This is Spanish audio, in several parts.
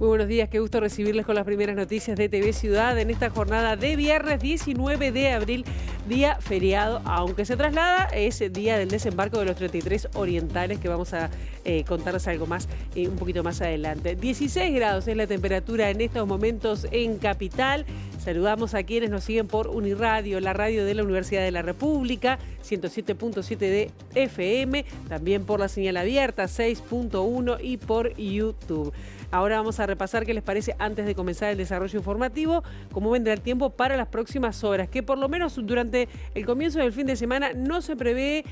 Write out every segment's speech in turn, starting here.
Muy buenos días, qué gusto recibirles con las primeras noticias de TV Ciudad en esta jornada de viernes 19 de abril, día feriado, aunque se traslada, es el día del desembarco de los 33 orientales, que vamos a contarles algo más un poquito más adelante. 16 grados es la temperatura en estos momentos en Capital. Saludamos a quienes nos siguen por Uniradio, la radio de la Universidad de la República, 107.7 de FM, también por la señal abierta, 6.1 y por YouTube. Ahora vamos a repasar qué les parece antes de comenzar el desarrollo informativo, cómo vendrá el tiempo para las próximas horas, que por lo menos durante el comienzo del fin de semana no se prevé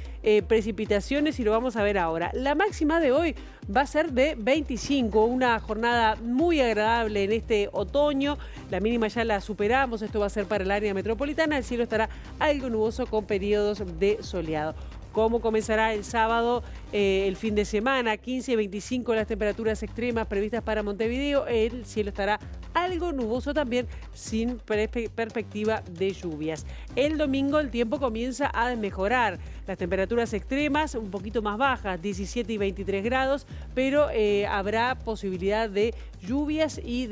precipitaciones y lo vamos a ver ahora. La máxima de hoy va a ser de 25, una jornada muy agradable en este otoño. La mínima ya la superamos, esto va a ser para el área metropolitana, el cielo estará algo nuboso con periodos de soleado. ¿Cómo comenzará el sábado el fin de semana? 15 y 25 las temperaturas extremas previstas para Montevideo. El cielo estará algo nuboso también, sin perspectiva de lluvias. El domingo el tiempo comienza a mejorar. Las temperaturas extremas un poquito más bajas, 17 y 23 grados, pero habrá posibilidad de lluvias y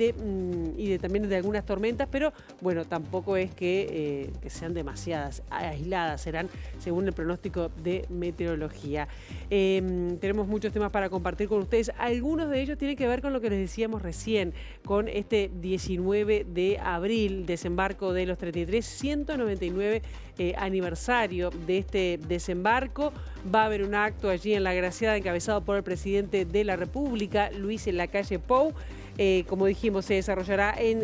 también de algunas tormentas, pero bueno, tampoco es que sean demasiadas, aisladas serán según el pronóstico de meteorología. Tenemos muchos temas para compartir con ustedes. Algunos de ellos tienen que ver con lo que les decíamos recién, con este 19 de abril, desembarco de los 33, 199 aniversario de este desembarco. Va a haber un acto allí en La Graciada encabezado por el presidente de la República, Luis Lacalle Pou. Como dijimos, se desarrollará en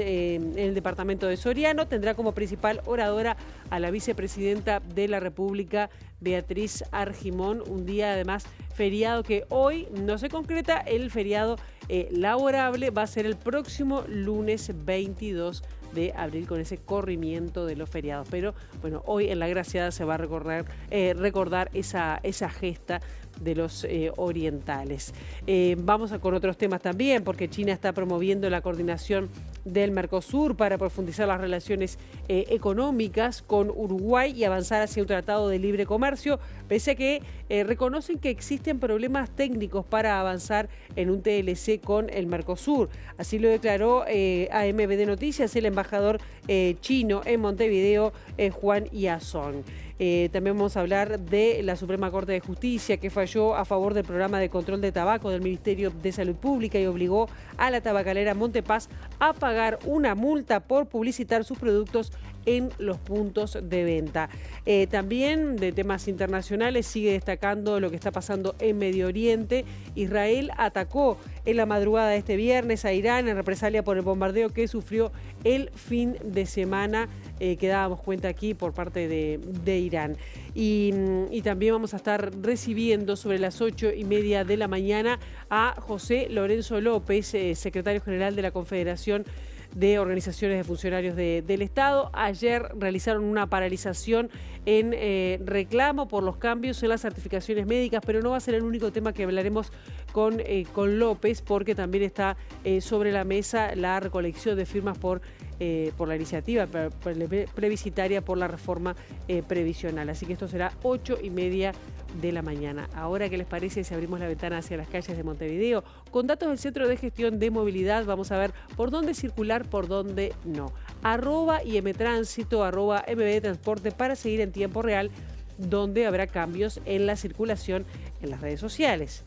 el departamento de Soriano. Tendrá como principal oradora a la vicepresidenta de la República, Beatriz Argimón. Un día además feriado que hoy no se concreta. El feriado laborable va a ser el próximo lunes 22 de abril con ese corrimiento de los feriados. Pero bueno, hoy en La Graciada se va a recordar esa gesta de los orientales. Vamos con otros temas también, porque China está promoviendo la coordinación del Mercosur para profundizar las relaciones económicas con Uruguay y avanzar hacia un tratado de libre comercio, pese a que reconocen que existen problemas técnicos para avanzar en un TLC con el Mercosur. Así lo declaró a MBD Noticias el embajador chino en Montevideo, Juan Yazón. También vamos a hablar de la Suprema Corte de Justicia, que falló a favor del programa de control de tabaco del Ministerio de Salud Pública y obligó a la tabacalera Montepaz a pagar una multa por publicitar sus productos en los puntos de venta. También de temas internacionales sigue destacando lo que está pasando en Medio Oriente. Israel atacó en la madrugada de este viernes a Irán en represalia por el bombardeo que sufrió el fin de semana, que dábamos cuenta aquí por parte de Irán. Y también vamos a estar recibiendo sobre las 8:30 de la mañana a José Lorenzo López, secretario general de la Confederación de Organizaciones de Funcionarios del Estado. Ayer realizaron una paralización en reclamo por los cambios en las certificaciones médicas, pero no va a ser el único tema que hablaremos con López, porque también está sobre la mesa la recolección de firmas por la iniciativa plebiscitaria por la reforma previsional. Así que esto será 8:30 de la mañana. Ahora, ¿qué les parece si abrimos la ventana hacia las calles de Montevideo? Con datos del Centro de Gestión de Movilidad vamos a ver por dónde circular, por dónde no. @IMTránsito, @MBDtransporte para seguir en tiempo real donde habrá cambios en la circulación en las redes sociales.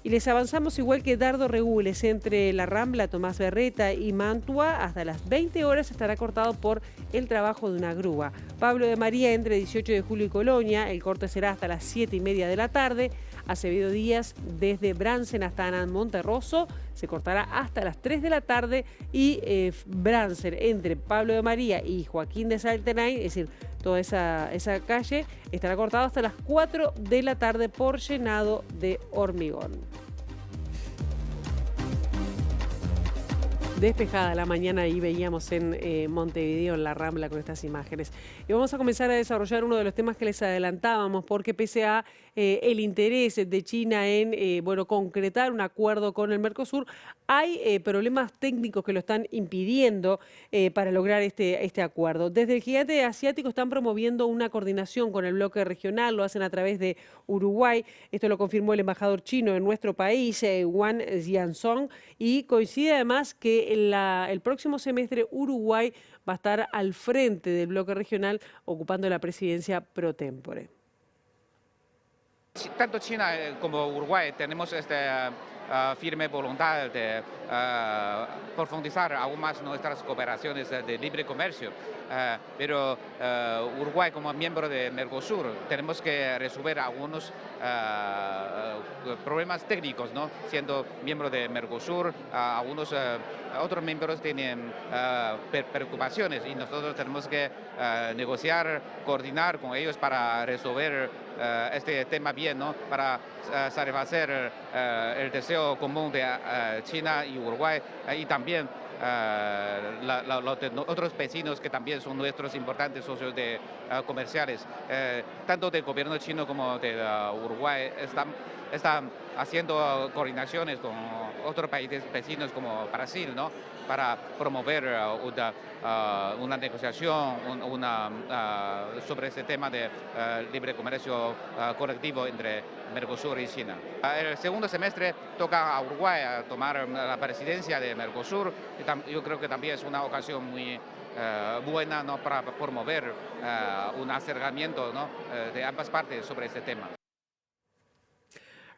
Y les avanzamos igual que Dardo Regules entre La Rambla, Tomás Berreta y Mantua. Hasta las 20 horas estará cortado por el trabajo de una grúa. Pablo de María entre 18 de julio y Colonia. El corte será hasta las 7:30 de la tarde. Acevedo Díaz desde Bransen hasta Anán Monterroso se cortará hasta las 3 de la tarde. Y Bransen entre Pablo de María y Joaquín de Saltenay, es decir, toda esa calle, estará cortada hasta las 4 de la tarde por llenado de hormigón. Despejada la mañana y veíamos en Montevideo, en La Rambla, con estas imágenes. Y vamos a comenzar a desarrollar uno de los temas que les adelantábamos, porque pese a el interés de China en bueno, concretar un acuerdo con el Mercosur, hay problemas técnicos que lo están impidiendo para lograr este acuerdo. Desde el gigante asiático están promoviendo una coordinación con el bloque regional, lo hacen a través de Uruguay. Esto lo confirmó el embajador chino en nuestro país, Wang Jiansong, y coincide además que el próximo semestre Uruguay va a estar al frente del bloque regional ocupando la presidencia pro tempore. Tanto China como Uruguay tenemos firme voluntad de profundizar aún más nuestras cooperaciones de libre comercio. Pero Uruguay como miembro de Mercosur tenemos que resolver algunos problemas técnicos, ¿no? Siendo miembro de Mercosur, algunos otros miembros tienen preocupaciones y nosotros tenemos que negociar, coordinar con ellos para resolver este tema bien, ¿no? Para satisfacer el deseo común de China y Uruguay y también otros vecinos que también son nuestros importantes socios comerciales, tanto del gobierno chino como de Uruguay, están haciendo coordinaciones con otros países vecinos como Brasil, ¿no? Para promover una negociación sobre este tema de libre comercio colectivo entre Mercosur y China. El segundo semestre toca a Uruguay a tomar la presidencia de Mercosur y yo creo que también es una ocasión muy buena, ¿no? Para promover un acercamiento, ¿no? De ambas partes sobre este tema.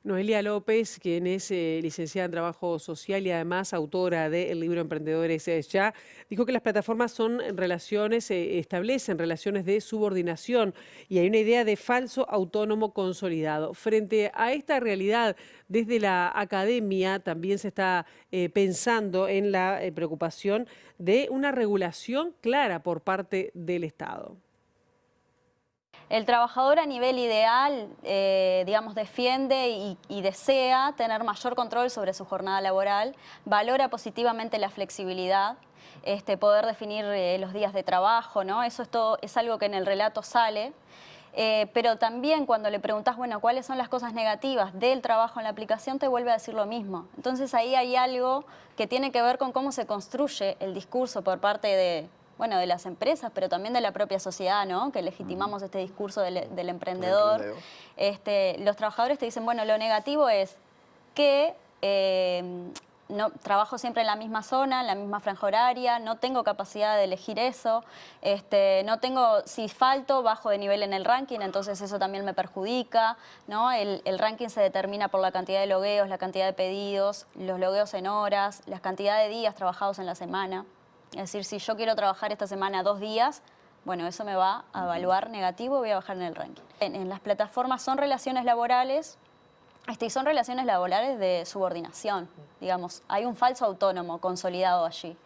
Noelia López, quien es licenciada en Trabajo Social y además autora del libro Emprendedores Ya, dijo que las plataformas son relaciones, establecen relaciones de subordinación y hay una idea de falso autónomo consolidado. Frente a esta realidad, desde la academia también se está pensando en la preocupación de una regulación clara por parte del Estado. El trabajador a nivel ideal, digamos, defiende y desea tener mayor control sobre su jornada laboral, valora positivamente la flexibilidad, poder definir los días de trabajo, ¿no? Eso es algo que en el relato sale. Pero también cuando le preguntas, bueno, ¿cuáles son las cosas negativas del trabajo en la aplicación? Te vuelve a decir lo mismo. Entonces ahí hay algo que tiene que ver con cómo se construye el discurso por parte de las empresas, pero también de la propia sociedad, ¿no? Que legitimamos este discurso del emprendedor. Los trabajadores te dicen, bueno, lo negativo es que no, trabajo siempre en la misma zona, en la misma franja horaria, no tengo capacidad de elegir eso, no tengo, si falto, bajo de nivel en el ranking, entonces eso también me perjudica, ¿no? El ranking se determina por la cantidad de logueos, la cantidad de pedidos, los logueos en horas, la cantidad de días trabajados en la semana. Es decir, si yo quiero trabajar esta semana 2 días, bueno, eso me va a evaluar negativo, voy a bajar en el ranking. En las plataformas son relaciones laborales, y son relaciones laborales de subordinación, digamos. Hay un falso autónomo consolidado allí.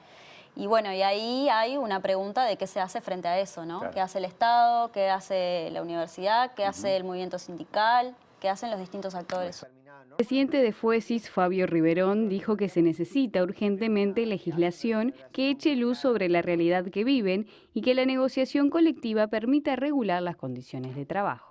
Y bueno, y ahí hay una pregunta de qué se hace frente a eso, ¿no? Claro. ¿Qué hace el Estado? ¿Qué hace la universidad? ¿Qué hace el movimiento sindical? ¿Qué hacen los distintos actores? El presidente de FUESIS, Fabio Riverón, dijo que se necesita urgentemente legislación que eche luz sobre la realidad que viven y que la negociación colectiva permita regular las condiciones de trabajo.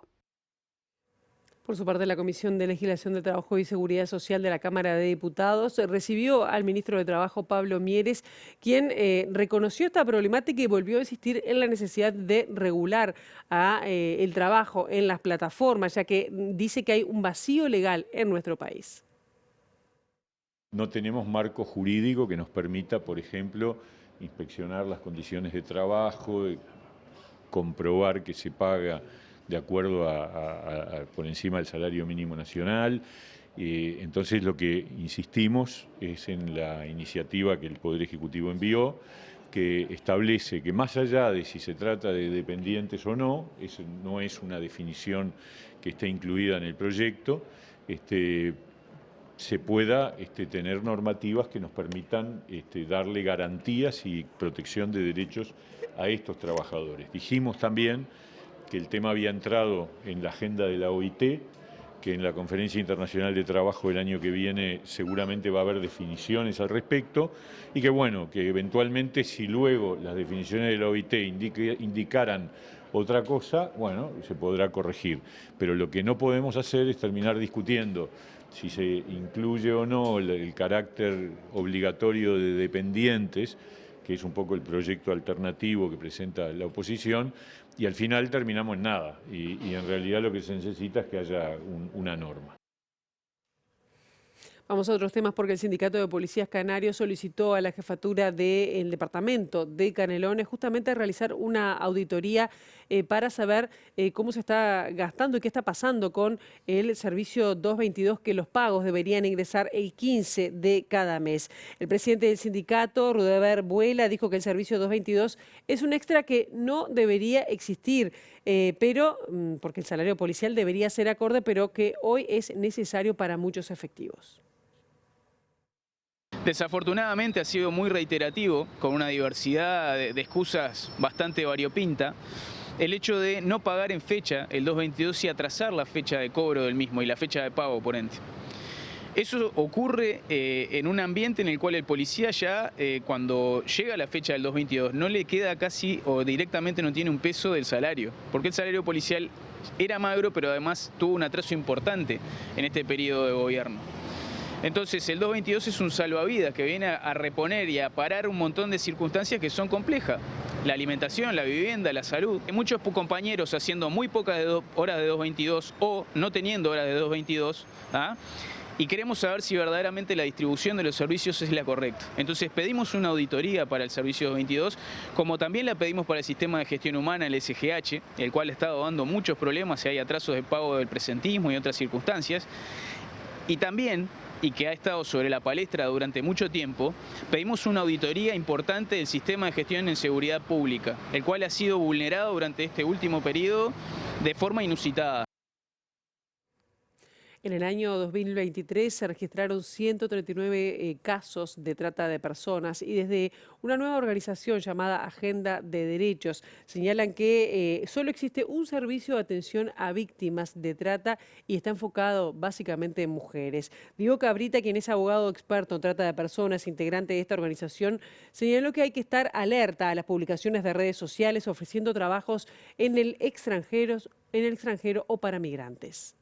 Por su parte, la Comisión de Legislación de Trabajo y Seguridad Social de la Cámara de Diputados recibió al ministro de Trabajo, Pablo Mieres, quien reconoció esta problemática y volvió a insistir en la necesidad de regular el trabajo en las plataformas, ya que dice que hay un vacío legal en nuestro país. No tenemos marco jurídico que nos permita, por ejemplo, inspeccionar las condiciones de trabajo, comprobar que se paga de acuerdo por encima del salario mínimo nacional. Entonces lo que insistimos es en la iniciativa que el Poder Ejecutivo envió, que establece que más allá de si se trata de dependientes o no, eso no es una definición que esté incluida en el proyecto, se pueda tener normativas que nos permitan darle garantías y protección de derechos a estos trabajadores. Dijimos también que el tema había entrado en la agenda de la OIT, que en la Conferencia Internacional de Trabajo del año que viene seguramente va a haber definiciones al respecto, y que bueno, que eventualmente si luego las definiciones de la OIT indicaran otra cosa, bueno, se podrá corregir. Pero lo que no podemos hacer es terminar discutiendo si se incluye o no el carácter obligatorio de dependientes, que es un poco el proyecto alternativo que presenta la oposición, y al final terminamos en nada. Y en realidad lo que se necesita es que haya una norma. Vamos a otros temas porque el Sindicato de Policías Canarios solicitó a la jefatura del departamento de Canelones justamente realizar una auditoría para saber cómo se está gastando y qué está pasando con el servicio 222, que los pagos deberían ingresar el 15 de cada mes. El presidente del sindicato, Rudeber Buela, dijo que el servicio 222 es un extra que no debería existir, porque el salario policial debería ser acorde, pero que hoy es necesario para muchos efectivos. Desafortunadamente ha sido muy reiterativo, con una diversidad de excusas bastante variopinta, el hecho de no pagar en fecha el 222 y atrasar la fecha de cobro del mismo y la fecha de pago, por ende. Eso ocurre en un ambiente en el cual el policía ya, cuando llega la fecha del 222, no le queda casi o directamente no tiene un peso del salario, porque el salario policial era magro, pero además tuvo un atraso importante en este periodo de gobierno. Entonces el 222 es un salvavidas que viene a reponer y a parar un montón de circunstancias que son complejas. La alimentación, la vivienda, la salud. Hay muchos compañeros haciendo muy pocas horas de 222 o no teniendo horas de 222, ¿ah? Y queremos saber si verdaderamente la distribución de los servicios es la correcta. Entonces pedimos una auditoría para el servicio 222, como también la pedimos para el sistema de gestión humana, el SGH, el cual ha estado dando muchos problemas, si hay atrasos de pago del presentismo y otras circunstancias. Y también, y que ha estado sobre la palestra durante mucho tiempo, pedimos una auditoría importante del sistema de gestión en seguridad pública, el cual ha sido vulnerado durante este último periodo de forma inusitada. En el año 2023 se registraron 139 casos de trata de personas y desde una nueva organización llamada Agenda de Derechos señalan que solo existe un servicio de atención a víctimas de trata y está enfocado básicamente en mujeres. Diego Cabrita, quien es abogado experto en trata de personas, integrante de esta organización, señaló que hay que estar alerta a las publicaciones de redes sociales ofreciendo trabajos en el extranjero o para migrantes.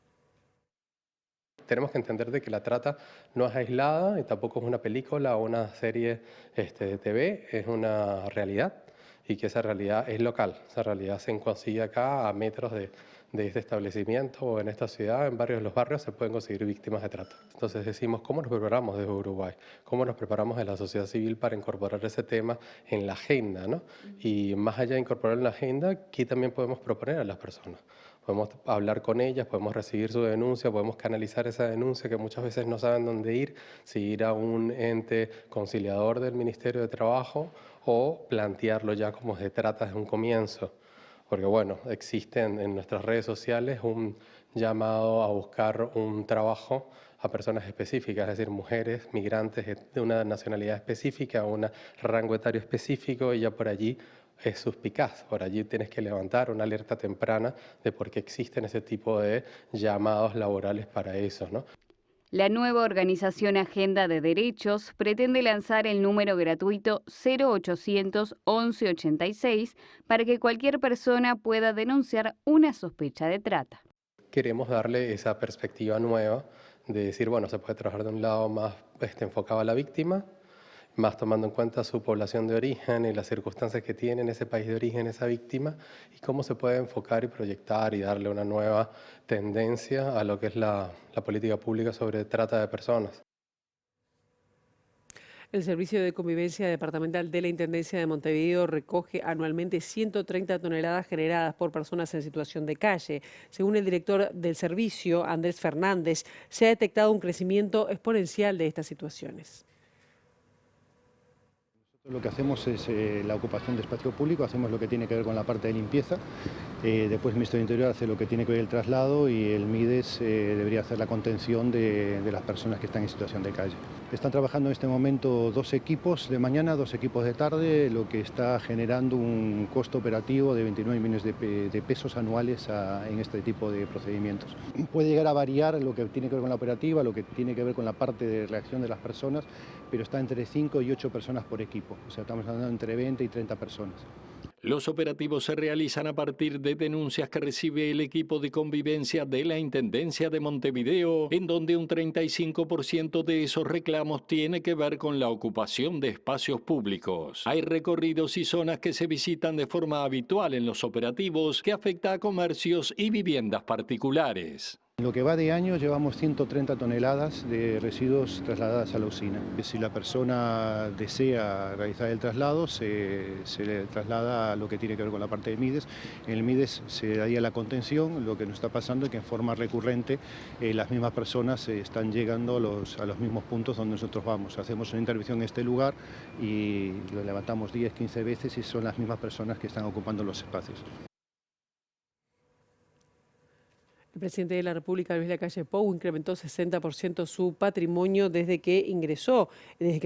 Tenemos que entender de que la trata no es aislada y tampoco es una película o una serie de TV, es una realidad y que esa realidad es local. Esa realidad se consigue acá a metros de este establecimiento o en esta ciudad, en varios de los barrios se pueden conseguir víctimas de trata. Entonces decimos, ¿cómo nos preparamos desde Uruguay? ¿Cómo nos preparamos de la sociedad civil para incorporar ese tema en la agenda, ¿no? Y más allá de incorporar en la agenda, ¿qué también podemos proponer a las personas? Podemos hablar con ellas, podemos recibir su denuncia, podemos canalizar esa denuncia que muchas veces no saben dónde ir, si ir a un ente conciliador del Ministerio de Trabajo o plantearlo ya como se trata desde un comienzo. Porque bueno, existe en nuestras redes sociales un llamado a buscar un trabajo a personas específicas, es decir, mujeres, migrantes de una nacionalidad específica, un rango etario específico, y ya por allí es suspicaz. Por allí tienes que levantar una alerta temprana de por qué existen ese tipo de llamados laborales para eso, ¿no? La nueva organización Agenda de Derechos pretende lanzar el número gratuito 0800 1186 para que cualquier persona pueda denunciar una sospecha de trata. Queremos darle esa perspectiva nueva de decir, bueno, se puede trabajar de un lado más enfocado a la víctima, más tomando en cuenta su población de origen y las circunstancias que tiene en ese país de origen esa víctima, y cómo se puede enfocar y proyectar y darle una nueva tendencia a lo que es la política pública sobre trata de personas. El Servicio de Convivencia Departamental de la Intendencia de Montevideo recoge anualmente 130 toneladas generadas por personas en situación de calle. Según el director del servicio, Andrés Fernández, se ha detectado un crecimiento exponencial de estas situaciones. Lo que hacemos es la ocupación de espacio público, hacemos lo que tiene que ver con la parte de limpieza, después el Ministerio del Interior hace lo que tiene que ver el traslado y el MIDES debería hacer la contención de las personas que están en situación de calle. Están trabajando en este momento 2 equipos de mañana, 2 equipos de tarde, lo que está generando un costo operativo de 29 millones de pesos anuales en este tipo de procedimientos. Puede llegar a variar lo que tiene que ver con la operativa, lo que tiene que ver con la parte de reacción de las personas, pero está entre 5 y 8 personas por equipo, o sea, estamos hablando entre 20 y 30 personas. Los operativos se realizan a partir de denuncias que recibe el equipo de convivencia de la Intendencia de Montevideo, en donde un 35% de esos reclamos tiene que ver con la ocupación de espacios públicos. Hay recorridos y zonas que se visitan de forma habitual en los operativos que afecta a comercios y viviendas particulares. En lo que va de año llevamos 130 toneladas de residuos trasladadas a la usina. Si la persona desea realizar el traslado, se le traslada a lo que tiene que ver con la parte de MIDES. En el MIDES se daría la contención. Lo que nos está pasando es que en forma recurrente las mismas personas están llegando a los mismos puntos donde nosotros vamos. Hacemos una intervención en este lugar y lo levantamos 10, 15 veces y son las mismas personas que están ocupando los espacios. El presidente de la República, Luis Lacalle Pou, incrementó 60% su patrimonio desde que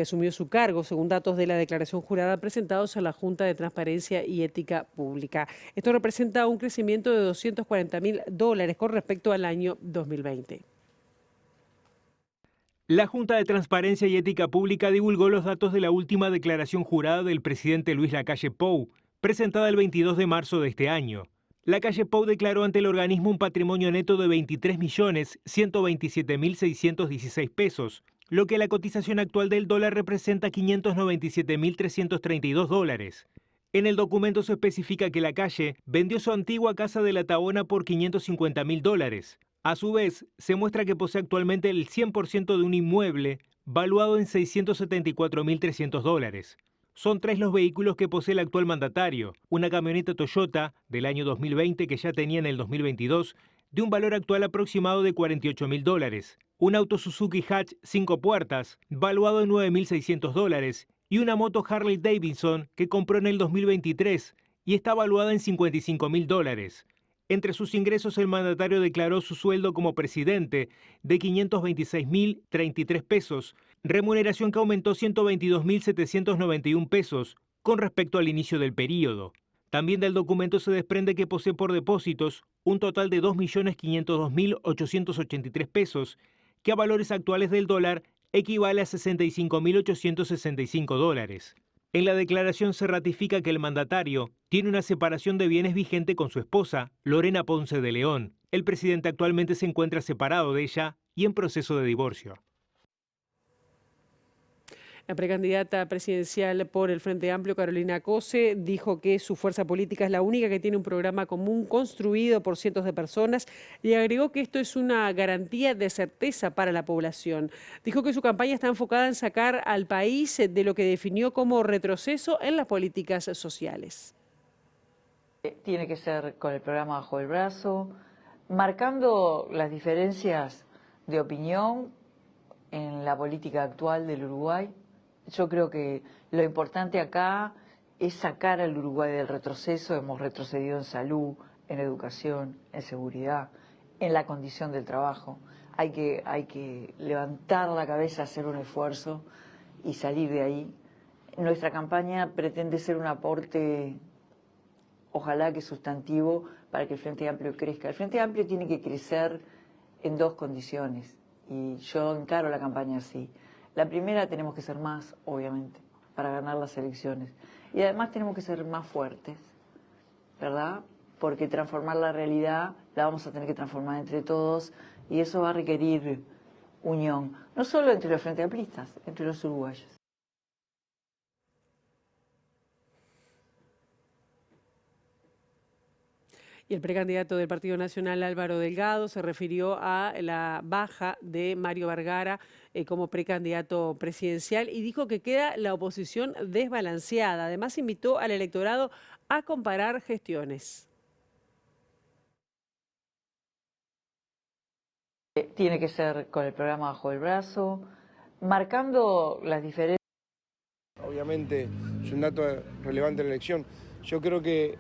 asumió su cargo, según datos de la declaración jurada presentados a la Junta de Transparencia y Ética Pública. Esto representa un crecimiento de $240.000 con respecto al año 2020. La Junta de Transparencia y Ética Pública divulgó los datos de la última declaración jurada del presidente Luis Lacalle Pou, presentada el 22 de marzo de este año. Lacalle Pou declaró ante el organismo un patrimonio neto de $23.127.616 lo que la cotización actual del dólar representa $597.332. En el documento se especifica que Lacalle vendió su antigua casa de La Tabona por $550.000. A su vez, se muestra que posee actualmente el 100% de un inmueble valuado en $674.300. Son 3 los vehículos que posee el actual mandatario: una camioneta Toyota del año 2020 que ya tenía en el 2022 de un valor actual aproximado de $48.000, un auto Suzuki Hatch 5 puertas valuado en $9.600 y una moto Harley Davidson que compró en el 2023 y está valuada en $55.000. Entre sus ingresos, el mandatario declaró su sueldo como presidente de $526.033, remuneración que aumentó $122.791 con respecto al inicio del período. También del documento se desprende que posee por depósitos un total de $2.502.883, que a valores actuales del dólar equivale a $65.865. En la declaración se ratifica que el mandatario tiene una separación de bienes vigente con su esposa, Lorena Ponce de León. El presidente actualmente se encuentra separado de ella y en proceso de divorcio. La precandidata presidencial por el Frente Amplio, Carolina Cose, dijo que su fuerza política es la única que tiene un programa común construido por cientos de personas y agregó que esto es una garantía de certeza para la población. Dijo que su campaña está enfocada en sacar al país de lo que definió como retroceso en las políticas sociales. Tiene que ser con el programa bajo el brazo, marcando las diferencias de opinión en la política actual del Uruguay. Yo creo que lo importante acá es sacar al Uruguay del retroceso. Hemos retrocedido en salud, en educación, en seguridad, en la condición del trabajo. Hay que levantar la cabeza, hacer un esfuerzo y salir de ahí. Nuestra campaña pretende ser un aporte, ojalá que sustantivo, para que el Frente Amplio crezca. El Frente Amplio tiene que crecer en 2 condiciones y yo encaro la campaña así. La primera, tenemos que ser más, obviamente, para ganar las elecciones. Y además tenemos que ser más fuertes, ¿verdad? Porque transformar la realidad la vamos a tener que transformar entre todos y eso va a requerir unión, no solo entre los frente amplistas, entre los uruguayos. Y el precandidato del Partido Nacional, Álvaro Delgado, se refirió a la baja de Mario Vergara como precandidato presidencial y dijo que queda la oposición desbalanceada. Además, invitó al electorado a comparar gestiones. Tiene que ser con el programa bajo el brazo, marcando las diferencias. Obviamente es un dato relevante en la elección. Yo creo que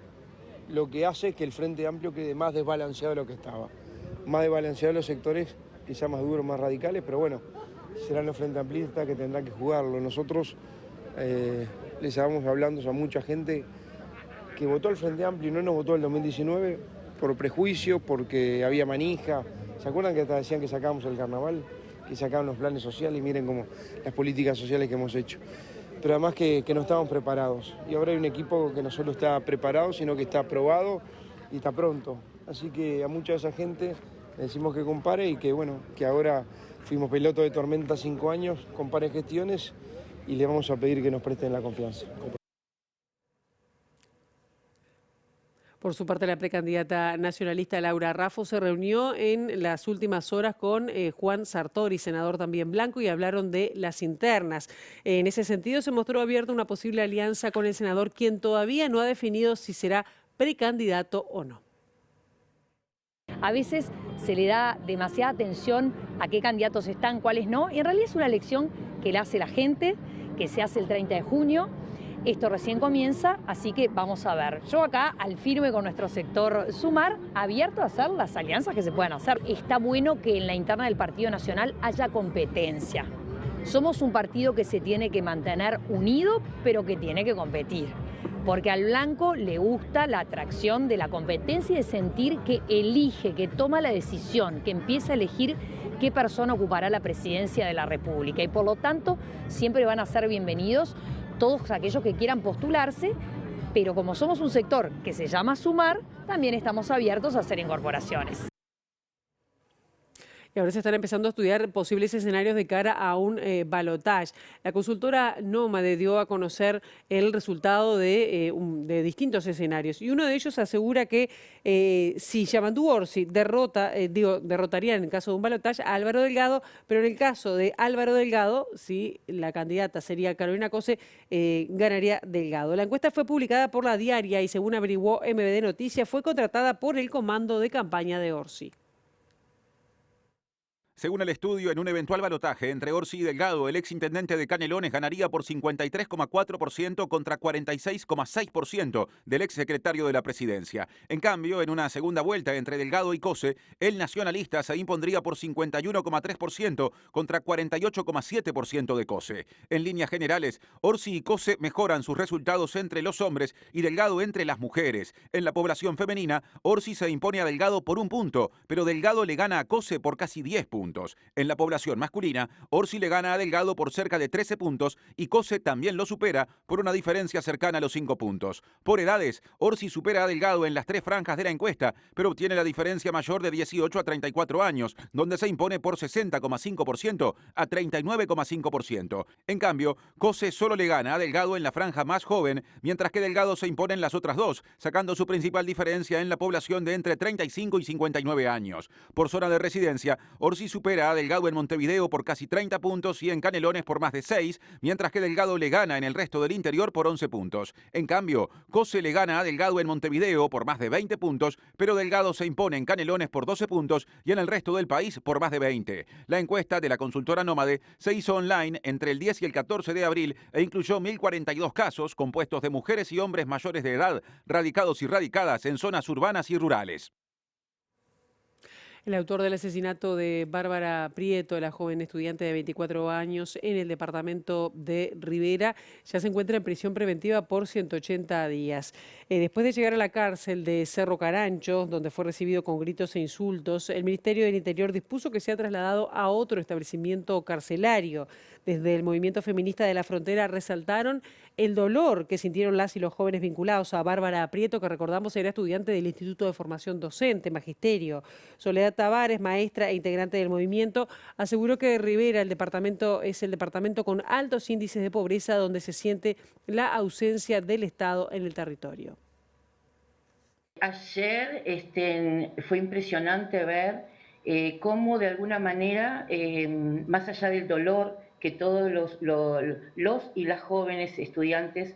lo que hace es que el Frente Amplio quede más desbalanceado de lo que estaba. Más desbalanceado los sectores, quizá más duros, más radicales, pero bueno, serán los Frente Amplistas que tendrán que jugarlo. Nosotros les estábamos hablando a mucha gente que votó al Frente Amplio y no nos votó el 2019 por prejuicio, porque había manija. ¿Se acuerdan que hasta decían que sacábamos el carnaval? Que sacaban los planes sociales y miren cómo las políticas sociales que hemos hecho. pero además que no estábamos preparados. Y ahora hay un equipo que no solo está preparado, sino que está probado y está pronto. Así que a mucha de esa gente le decimos que compare y que bueno, que ahora fuimos piloto de Tormenta 5 años, comparen gestiones y le vamos a pedir que nos presten la confianza. Por su parte, la precandidata nacionalista Laura Raffo se reunió en las últimas horas con Juan Sartori, senador también blanco, y hablaron de las internas. En ese sentido, se mostró abierta una posible alianza con el senador, quien todavía no ha definido si será precandidato o no. A veces se le da demasiada atención a qué candidatos están, cuáles no, y en realidad es una elección que la hace la gente, que se hace el 30 de junio. Esto recién comienza, así que vamos a ver. Yo acá, al firme con nuestro sector Sumar, abierto a hacer las alianzas que se puedan hacer. Está bueno que en la interna del Partido Nacional haya competencia. Somos un partido que se tiene que mantener unido, pero que tiene que competir. Porque al blanco le gusta la atracción de la competencia y de sentir que elige, que toma la decisión, que empieza a elegir qué persona ocupará la presidencia de la República. Y por lo tanto, siempre van a ser bienvenidos todos aquellos que quieran postularse, pero como somos un sector que se llama Sumar, también estamos abiertos a hacer incorporaciones. Y ahora se están empezando a estudiar posibles escenarios de cara a un balotaje. La consultora Nómade dio a conocer el resultado de distintos escenarios. Y uno de ellos asegura que si Yamandu Orsi derrotaría en el caso de un balotaje a Álvaro Delgado, pero en el caso de Álvaro Delgado, si la candidata sería Carolina Cose, ganaría Delgado. La encuesta fue publicada por La Diaria y, según averiguó MBD Noticias, fue contratada por el comando de campaña de Orsi. Según el estudio, en un eventual balotaje entre Orsi y Delgado, el exintendente de Canelones ganaría por 53,4% contra 46,6% del exsecretario de la presidencia. En cambio, en una segunda vuelta entre Delgado y Cose, el nacionalista se impondría por 51,3% contra 48,7% de Cose. En líneas generales, Orsi y Cose mejoran sus resultados entre los hombres y Delgado entre las mujeres. En la población femenina, Orsi se impone a Delgado por 1 punto, pero Delgado le gana a Cose por casi 10 puntos. En la población masculina, Orsi le gana a Delgado por cerca de 13 puntos y Cose también lo supera por una diferencia cercana a los 5 puntos. Por edades, Orsi supera a Delgado en las 3 franjas de la encuesta, pero obtiene la diferencia mayor de 18 a 34 años, donde se impone por 60,5% a 39,5%. En cambio, Cose solo le gana a Delgado en la franja más joven, mientras que Delgado se impone en las otras 2, sacando su principal diferencia en la población de entre 35 y 59 años. Por zona de residencia, Orsi supera a Delgado en Montevideo por casi 30 puntos y en Canelones por más de 6, mientras que Delgado le gana en el resto del interior por 11 puntos. En cambio, Cose le gana a Delgado en Montevideo por más de 20 puntos, pero Delgado se impone en Canelones por 12 puntos y en el resto del país por más de 20. La encuesta de la consultora Nómade se hizo online entre el 10 y el 14 de abril e incluyó 1.042 casos compuestos de mujeres y hombres mayores de edad, radicados y radicadas en zonas urbanas y rurales. El autor del asesinato de Bárbara Prieto, la joven estudiante de 24 años en el departamento de Rivera, ya se encuentra en prisión preventiva por 180 días. Después de llegar a la cárcel de Cerro Carancho, donde fue recibido con gritos e insultos, el Ministerio del Interior dispuso que sea trasladado a otro establecimiento carcelario. Desde el movimiento feminista de la frontera resaltaron el dolor que sintieron las y los jóvenes vinculados a Bárbara Prieto, que recordamos era estudiante del Instituto de Formación Docente, Magisterio. Soledad Tavares, maestra e integrante del movimiento, aseguró que Rivera es el departamento con altos índices de pobreza donde se siente la ausencia del Estado en el territorio. Ayer fue impresionante ver cómo de alguna manera, más allá del dolor que todos los y las jóvenes estudiantes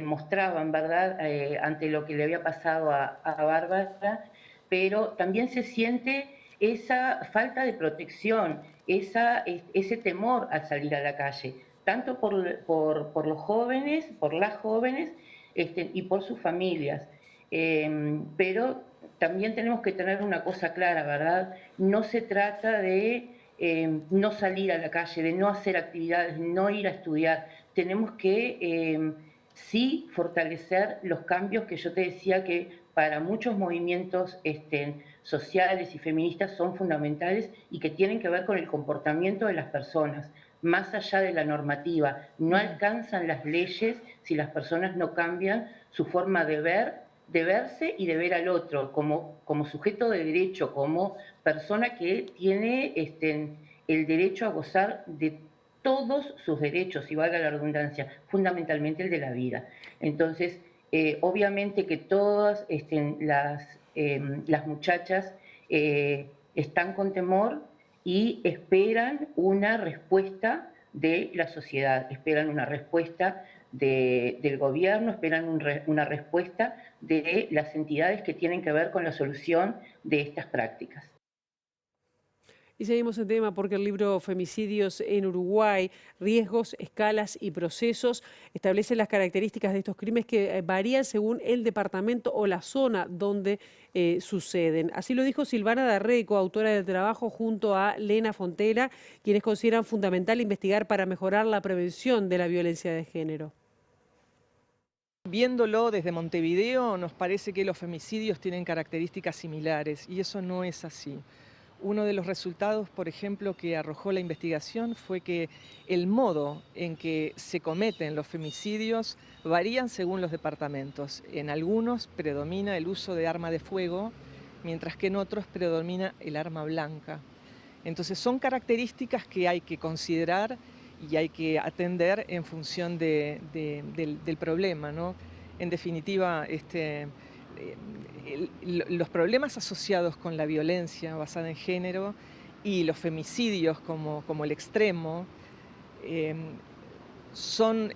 mostraban, ¿verdad?, ante lo que le había pasado a Bárbara, pero también se siente esa falta de protección, ese temor al salir a la calle, tanto por los jóvenes, por las jóvenes y por sus familias. Pero también tenemos que tener una cosa clara, ¿verdad? No se trata de no salir a la calle, de no hacer actividades, no ir a estudiar. Tenemos que sí fortalecer los cambios que yo te decía que para muchos movimientos sociales y feministas son fundamentales y que tienen que ver con el comportamiento de las personas. más allá de la normativa. No alcanzan las leyes si las personas no cambian su forma de verse y de ver al otro, como sujeto de derecho, como persona que tiene el derecho a gozar de todos sus derechos, y valga la redundancia, fundamentalmente el de la vida. Entonces, obviamente que todas las muchachas están con temor y esperan una respuesta de la sociedad, esperan una respuesta del gobierno, esperan una respuesta de las entidades que tienen que ver con la solución de estas prácticas. Y seguimos en tema porque el libro Femicidios en Uruguay, riesgos, escalas y procesos establece las características de estos crímenes que varían según el departamento o la zona donde suceden. Así lo dijo Silvana D'Arreco, autora del trabajo, junto a Lena Fontela, quienes consideran fundamental investigar para mejorar la prevención de la violencia de género. Viéndolo desde Montevideo, nos parece que los femicidios tienen características similares y eso no es así. Uno de los resultados, por ejemplo, que arrojó la investigación fue que el modo en que se cometen los femicidios varían según los departamentos. En algunos predomina el uso de arma de fuego, mientras que en otros predomina el arma blanca. Entonces son características que hay que considerar y hay que atender en función del problema, ¿no? En definitiva, los problemas asociados con la violencia basada en género y los femicidios como el extremo son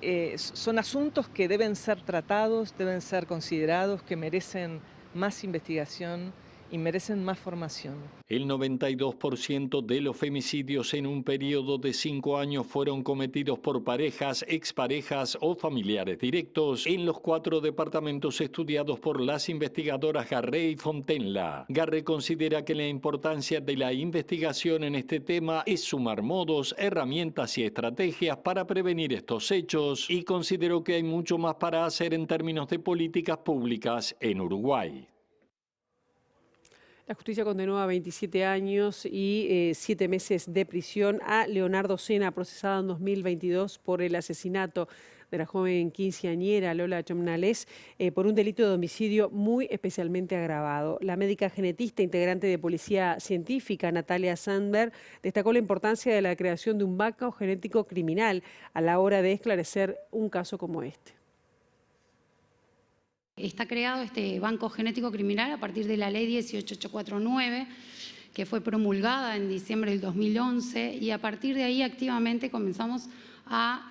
asuntos que deben ser tratados, deben ser considerados, que merecen más investigación y merecen más formación. El 92% de los femicidios en un periodo de 5 años fueron cometidos por parejas, exparejas o familiares directos en los 4 departamentos estudiados por las investigadoras Garré y Fontenla. Garré considera que la importancia de la investigación en este tema es sumar modos, herramientas y estrategias para prevenir estos hechos y consideró que hay mucho más para hacer en términos de políticas públicas en Uruguay. La justicia condenó a 27 años y 7 meses de prisión a Leonardo Sena, procesado en 2022 por el asesinato de la joven quinceañera Lola Chomnales por un delito de homicidio muy especialmente agravado. La médica genetista integrante de Policía Científica, Natalia Sandberg, destacó la importancia de la creación de un banco genético criminal a la hora de esclarecer un caso como este. Está creado este Banco Genético Criminal a partir de la Ley 18849, que fue promulgada en diciembre del 2011, y a partir de ahí activamente comenzamos a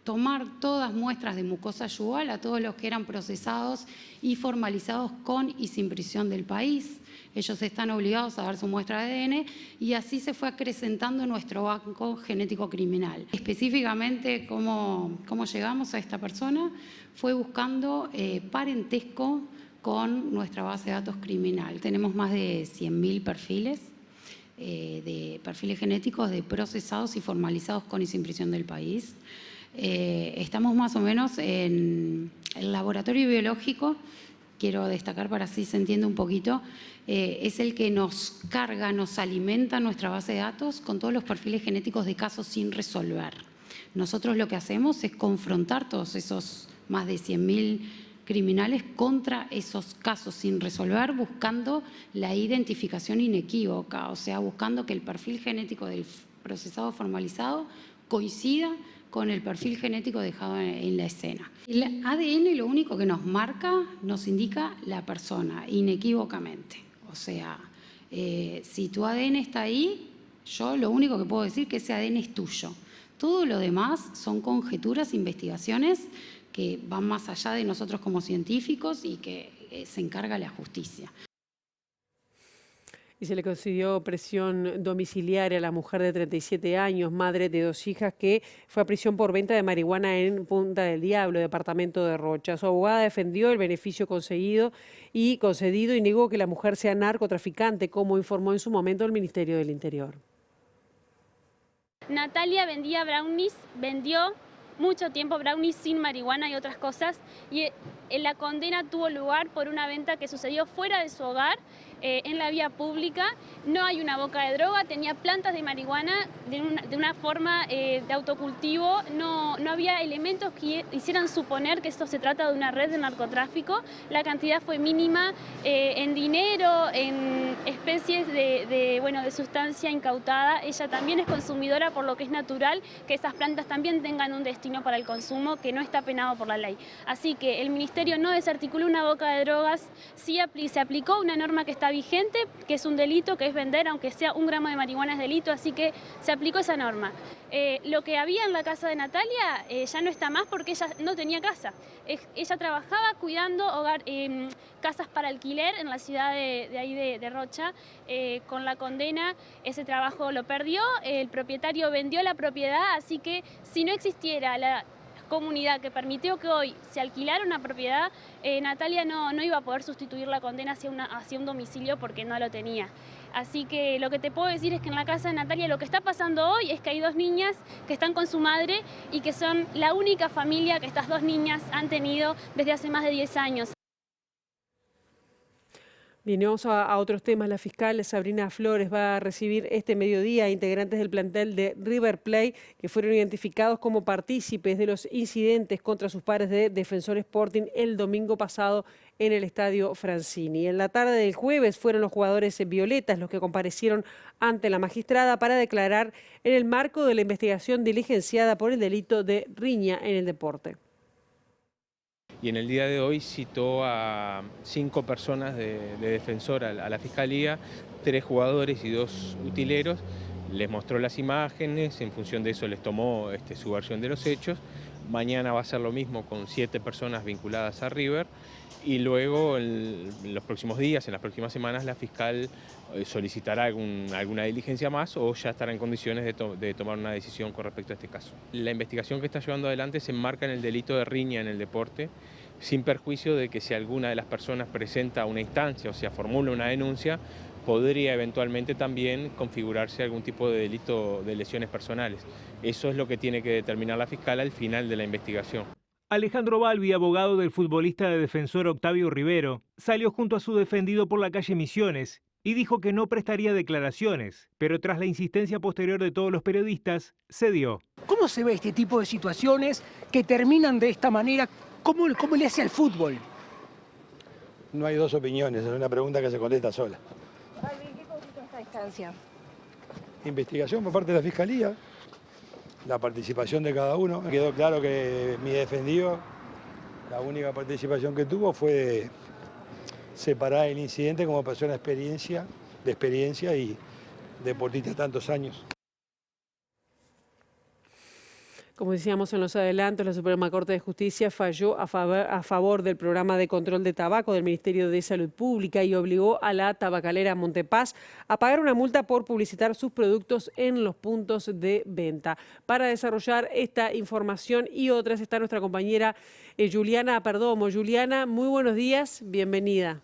tomar todas muestras de mucosa yugal a todos los que eran procesados y formalizados con y sin prisión del país. Ellos están obligados a dar su muestra de ADN y así se fue acrecentando nuestro banco genético criminal. Específicamente, ¿cómo llegamos a esta persona? Fue buscando parentesco con nuestra base de datos criminal. Tenemos más de 100.000 perfiles, de perfiles genéticos de procesados y formalizados con y sin prisión del país. Estamos más o menos en el laboratorio biológico, quiero destacar para así se entienda un poquito, es el que nos carga, nos alimenta nuestra base de datos con todos los perfiles genéticos de casos sin resolver. Nosotros lo que hacemos es confrontar todos esos más de 100.000 criminales contra esos casos sin resolver, buscando la identificación inequívoca, o sea, buscando que el perfil genético del procesado formalizado coincida con el perfil genético dejado en la escena. El ADN lo único que nos marca, nos indica la persona, inequívocamente. O sea, si tu ADN está ahí, yo lo único que puedo decir es que ese ADN es tuyo. Todo lo demás son conjeturas, investigaciones que van más allá de nosotros como científicos y que se encarga la justicia. Y se le concedió prisión domiciliaria a la mujer de 37 años, madre de 2 hijas, que fue a prisión por venta de marihuana en Punta del Diablo, departamento de Rocha. Su abogada defendió el beneficio concedido y negó que la mujer sea narcotraficante, como informó en su momento el Ministerio del Interior. Natalia vendía brownies, vendió mucho tiempo brownies sin marihuana y otras cosas, y la condena tuvo lugar por una venta que sucedió fuera de su hogar, en la vía pública. No hay una boca de droga, tenía plantas de marihuana de una forma de autocultivo. No había elementos que hicieran suponer que esto se trata de una red de narcotráfico. La cantidad fue mínima en dinero, en especies de sustancia incautada. Ella también es consumidora, por lo que es natural que esas plantas también tengan un destino para el consumo que no está penado por la ley. Así que el Ministerio no desarticuló una boca de drogas, sí se aplicó una norma que está vigente, que es un delito, que es vender, aunque sea 1 gramo de marihuana es delito, así que se aplicó esa norma. Lo que había en la casa de Natalia ya no está más porque ella no tenía casa. Ella trabajaba cuidando casas para alquiler en la ciudad de Rocha. Con la condena ese trabajo lo perdió, el propietario vendió la propiedad, así que si no existiera la comunidad que permitió que hoy se alquilara una propiedad, Natalia no iba a poder sustituir la condena hacia un domicilio porque no lo tenía. Así que lo que te puedo decir es que en la casa de Natalia lo que está pasando hoy es que hay 2 niñas que están con su madre y que son la única familia que estas 2 niñas han tenido desde hace más de 10 años. Bien, vamos a otros temas. La fiscal Sabrina Flores va a recibir este mediodía a integrantes del plantel de River Plate que fueron identificados como partícipes de los incidentes contra sus pares de Defensor Sporting el domingo pasado en el Estadio Francini. En la tarde del jueves fueron los jugadores violetas los que comparecieron ante la magistrada para declarar en el marco de la investigación diligenciada por el delito de riña en el deporte. Y en el día de hoy citó a 5 personas de Defensor a la Fiscalía, 3 jugadores y 2 utileros, les mostró las imágenes, en función de eso les tomó su versión de los hechos. Mañana va a ser lo mismo con 7 personas vinculadas a River y luego en los próximos días, en las próximas semanas, la fiscal solicitará alguna diligencia más o ya estará en condiciones de tomar una decisión con respecto a este caso. La investigación que está llevando adelante se enmarca en el delito de riña en el deporte, sin perjuicio de que si alguna de las personas presenta una instancia, o sea, formula una denuncia, podría eventualmente también configurarse algún tipo de delito de lesiones personales. Eso es lo que tiene que determinar la fiscal al final de la investigación. Alejandro Balbi, abogado del futbolista de Defensor Octavio Rivero, salió junto a su defendido por la calle Misiones y dijo que no prestaría declaraciones, pero tras la insistencia posterior de todos los periodistas, cedió. ¿Cómo se ve este tipo de situaciones que terminan de esta manera? ¿Cómo le hace al fútbol? No hay 2 opiniones, es una pregunta que se contesta sola. Balbi, ¿qué consiste esta instancia? Investigación por parte de la Fiscalía, la participación de cada uno. Me quedó claro que mi defendido, la única participación que tuvo fue separar el incidente como persona de experiencia y deportista de tantos años. Como decíamos en los adelantos, la Suprema Corte de Justicia falló a favor del programa de control de tabaco del Ministerio de Salud Pública y obligó a la tabacalera Montepaz a pagar una multa por publicitar sus productos en los puntos de venta. Para desarrollar esta información y otras está nuestra compañera Juliana Perdomo. Juliana, muy buenos días, bienvenida.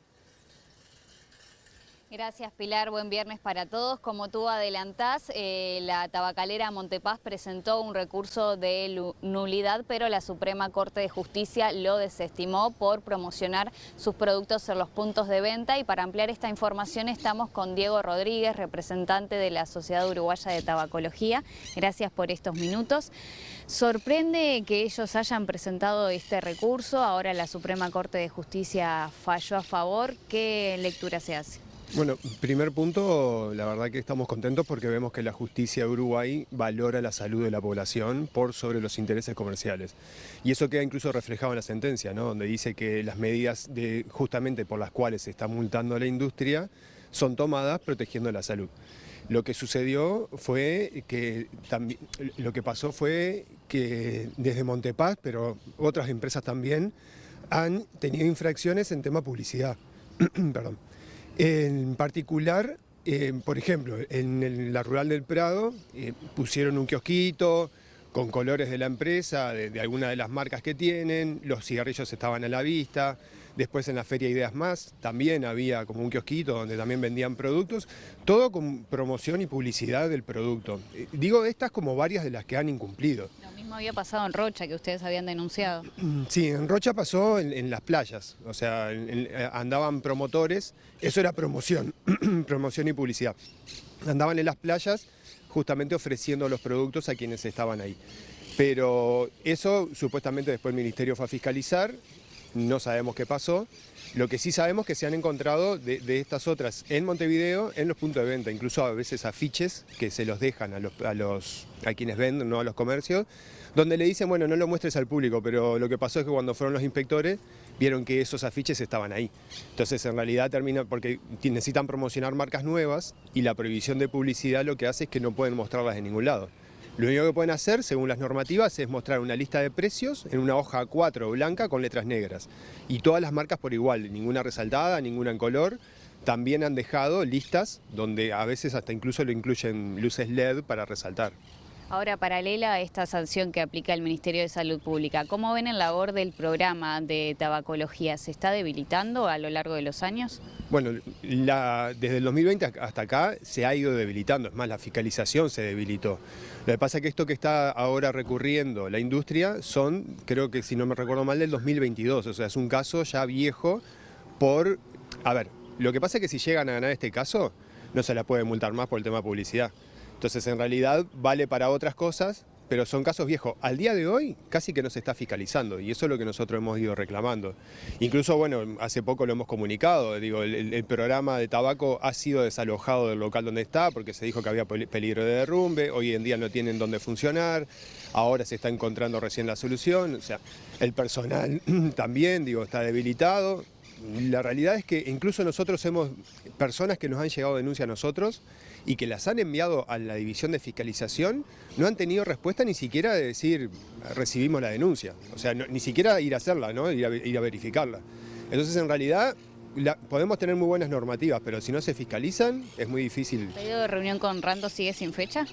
Gracias, Pilar. Buen viernes para todos. Como tú adelantás, la tabacalera Montepaz presentó un recurso de nulidad, pero la Suprema Corte de Justicia lo desestimó por promocionar sus productos en los puntos de venta. Y para ampliar esta información estamos con Diego Rodríguez, representante de la Sociedad Uruguaya de Tabacología. Gracias por estos minutos. ¿Sorprende que ellos hayan presentado este recurso? Ahora la Suprema Corte de Justicia falló a favor. ¿Qué lectura se hace? Bueno, primer punto, la verdad que estamos contentos porque vemos que la justicia de Uruguay valora la salud de la población por sobre los intereses comerciales. Y eso queda incluso reflejado en la sentencia, ¿no? Donde dice que las medidas justamente por las cuales se está multando a la industria son tomadas protegiendo la salud. Lo que sucedió fue que lo que pasó fue que desde Montepaz, pero otras empresas también, han tenido infracciones en tema publicidad. Perdón. En particular, por ejemplo, en la Rural del Prado pusieron un kiosquito con colores de la empresa, de alguna de las marcas que tienen, los cigarrillos estaban a la vista. Después en la Feria Ideas Más también había como un kiosquito donde también vendían productos, todo con promoción y publicidad del producto. Digo estas como varias de las que han incumplido. Lo mismo mismo había pasado en Rocha, que ustedes habían denunciado. Sí, en Rocha pasó en las playas, o sea, andaban promotores, eso era promoción, promoción y publicidad. Andaban en las playas justamente ofreciendo los productos a quienes estaban ahí. Pero eso supuestamente después el Ministerio fue a fiscalizar, no sabemos qué pasó. Lo que sí sabemos es que se han encontrado de estas otras en Montevideo, en los puntos de venta, incluso a veces afiches que se los dejan a quienes venden, no a los comercios, donde le dicen, bueno, no lo muestres al público, pero lo que pasó es que cuando fueron los inspectores vieron que esos afiches estaban ahí. Entonces en realidad termina porque necesitan promocionar marcas nuevas y la prohibición de publicidad lo que hace es que no pueden mostrarlas en ningún lado. Lo único que pueden hacer, según las normativas, es mostrar una lista de precios en una hoja A4 blanca con letras negras. Y todas las marcas por igual, ninguna resaltada, ninguna en color. También han dejado listas donde a veces hasta incluso lo incluyen luces LED para resaltar. Ahora, paralela a esta sanción que aplica el Ministerio de Salud Pública, ¿cómo ven el labor del programa de tabacología? ¿Se está debilitando a lo largo de los años? Bueno, desde el 2020 hasta acá se ha ido debilitando, es más, la fiscalización se debilitó. Lo que pasa es que esto que está ahora recurriendo la industria son, creo que si no me recuerdo mal, del 2022, o sea, es un caso ya viejo por... A ver, lo que pasa es que si llegan a ganar este caso, no se la puede multar más por el tema de publicidad. Entonces, en realidad, vale para otras cosas, pero son casos viejos. Al día de hoy, casi que no se está fiscalizando, y eso es lo que nosotros hemos ido reclamando. Incluso, bueno, hace poco lo hemos comunicado, digo, el programa de tabaco ha sido desalojado del local donde está, porque se dijo que había peligro de derrumbe, hoy en día no tienen dónde funcionar, ahora se está encontrando recién la solución, o sea, el personal también, digo, está debilitado. La realidad es que incluso nosotros hemos personas que nos han llegado denuncias a nosotros y que las han enviado a la división de fiscalización, no han tenido respuesta ni siquiera de decir recibimos la denuncia, o sea, ni siquiera ir a hacerla, ¿no? ir a verificarla. Entonces, en realidad, podemos tener muy buenas normativas, pero si no se fiscalizan, es muy difícil. ¿El pedido de reunión con Rando sigue sin fecha?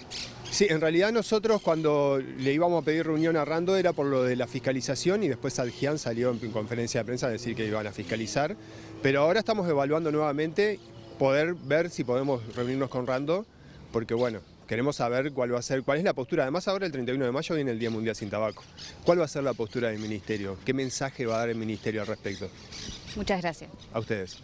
Sí, en realidad nosotros cuando le íbamos a pedir reunión a Rando era por lo de la fiscalización y después Adjian salió en conferencia de prensa a decir que iban a fiscalizar, pero ahora estamos evaluando nuevamente poder ver si podemos reunirnos con Rando, porque bueno, queremos saber cuál es la postura. Además ahora el 31 de mayo viene el Día Mundial Sin Tabaco. ¿Cuál va a ser la postura del Ministerio? ¿Qué mensaje va a dar el Ministerio al respecto? Muchas gracias. A ustedes.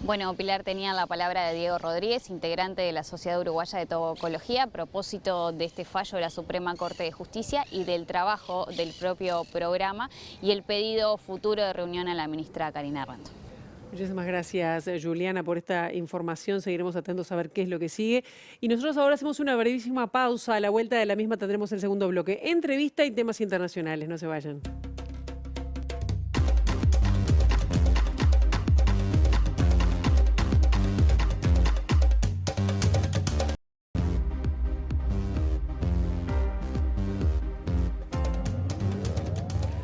Bueno, Pilar, tenía la palabra de Diego Rodríguez, integrante de la Sociedad Uruguaya de Tabacología, a propósito de este fallo de la Suprema Corte de Justicia y del trabajo del propio programa y el pedido futuro de reunión a la ministra Karina Rando. Muchísimas gracias, Juliana, por esta información. Seguiremos atentos a ver qué es lo que sigue. Y nosotros ahora hacemos una brevísima pausa. A la vuelta de la misma tendremos el segundo bloque. Entrevista y temas internacionales. No se vayan.